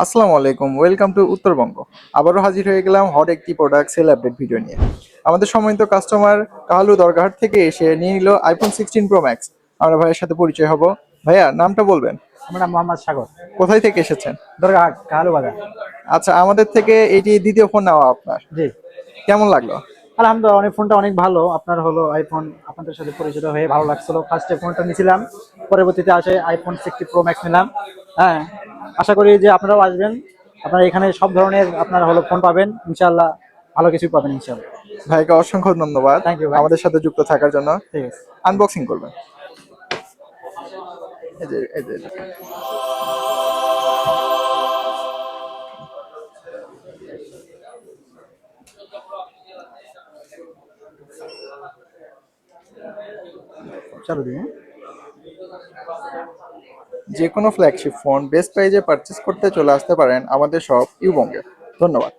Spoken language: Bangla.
আসসালামু আলাইকুম, ওয়েলকাম টু উত্তরবঙ্গ। আবারও হাজির হয়ে গেলাম হট একটি প্রোডাক্ট সেল আপডেট ভিডিও নিয়ে। আমাদের সম্মানিত কাস্টমার কাহালু দরগাহাট থেকে এসে নিয়ে নিল আইফোন 16 প্রো ম্যাক্স। আমরা ভাইয়ের সাথে পরিচয় হব। ভাইয়া, নামটা বলবেন? আমার নাম মোহাম্মদ সাগর। কোথায় থেকে এসেছেন? দরগাহাট কালু বাজার। আচ্ছা, আমাদের থেকে এটি দ্বিতীয় ফোন নেওয়া আপনার, জি, কেমন লাগলো? আলহামদুলিল্লাহ, অনেক ফোনটা অনেক ভালো। আপনার হলো আইফোন, আপনাদের সাথে পরিচিত হয়ে ভালো লাগছিল। ফার্স্টে ফোনটা নিয়েছিলাম, পরবর্তীতে আসে আইফোন 60 প্রো ম্যাক্স নিলাম। হ্যাঁ, আশা করি যে আপনারাও আসবেন। আপনারা এখানে সব ধরনের আপনারা হলো ফোন পাবেন ইনশাআল্লাহ, ভালো কিছুই পাবেন ইনশাআল্লাহ। ভাইকে অসংখ্য ধন্যবাদ থ্যাংক ইউ ভাই। আমাদের সাথে যুক্ত থাকার জন্য। ঠিক আছে। আনবক্সিং করবেন। এই যে। চলো দিন। যে কোনো ফ্ল্যাগশিপ ফোন বেস্ট প্রাইজে পারচেস করতে চলে আসতে পারেন আমাদের শপ ইউবঙ্গে। ধন্যবাদ।